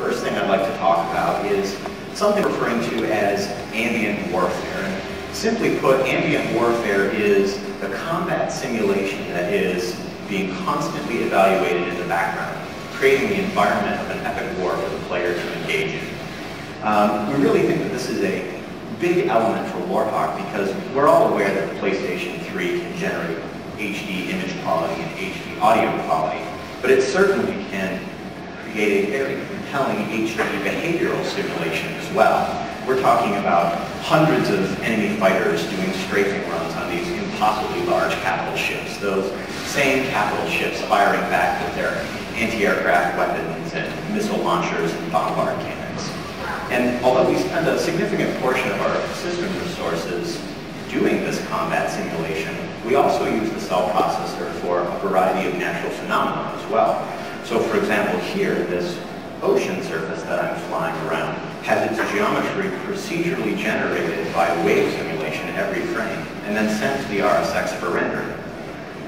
first thing I'd like to talk about is something referring to as ambient warfare. And simply put, ambient warfare is the combat simulation that is being constantly evaluated in the background, creating the environment of an epic war for the player to engage in. We really think that this is a big element for Warhawk because we're all aware that the PlayStation 3 can generate HD image quality and HD audio quality, but it certainly can create a very compelling HD behavioral simulation as well. We're talking about hundreds of enemy fighters doing strafing runs on these impossibly large capital ships, those same capital ships firing back with their anti-aircraft weapons and missile launchers and bombard cannons. And although we spend a significant portion of our system resources doing this combat simulation, we also use the cell processor for a variety of natural phenomena as well. So for example, here, this ocean surface that I'm flying around has its geometry procedurally generated by wave simulation every frame, and then sent to the RSX for rendering.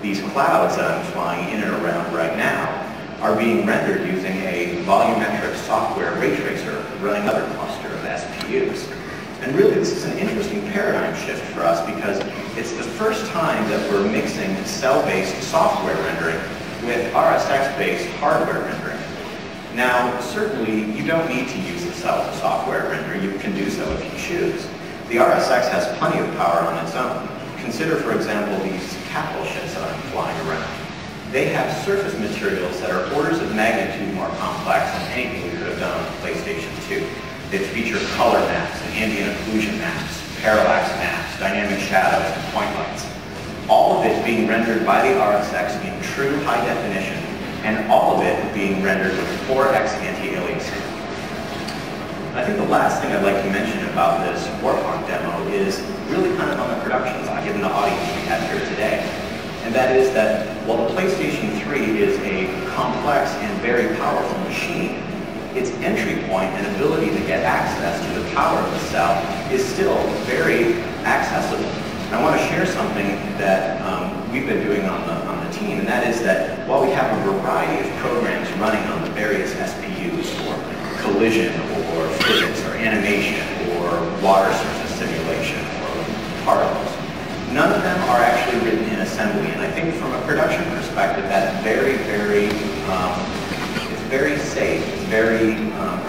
These clouds that I'm flying in and around right now are being rendered using a volumetric software ray tracer running another cluster of SPUs. And really, this is an interesting paradigm shift for us because it's the first time that we're mixing cell-based software rendering with RSX-based hardware rendering. Now, certainly, you don't need to use the cell for software rendering. You can do so if you choose. The RSX has plenty of power on its own. Consider, for example, these capital ships that I'm flying around. They have surface materials that are orders of magnitude more complex than anything we could have done on the PlayStation 2. They feature color maps and ambient occlusion maps, parallax maps, dynamic shadows, and point lights. All of it being rendered by the RSX in true high definition, and all of it being rendered with 4x anti-aliasing. I think the last thing I'd like to mention about this Warkhawk demo is really kind of on the production side, given the audience we have here today. And that is that while the PlayStation 3 is a complex and very powerful machine, its entry point and ability to get access to the power of the cell is still very accessible. And I want to share something that we've been doing on the team, and that is that while we have a variety of programs running on the various SPUs for collision or physics or animation or water surface simulation or particles, none of them are actually written in assembly. And I think from a production perspective, that's very safe. It's very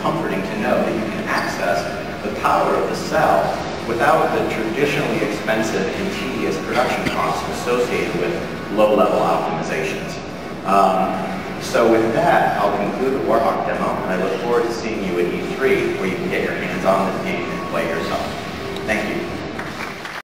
comforting to know that you can access the power of the cell without the traditionally expensive and tedious production costs associated with low-level optimizations. So with that, I'll conclude the Warhawk demo, and I look forward to seeing you at E3, where you can get your hands on this game and play yourself.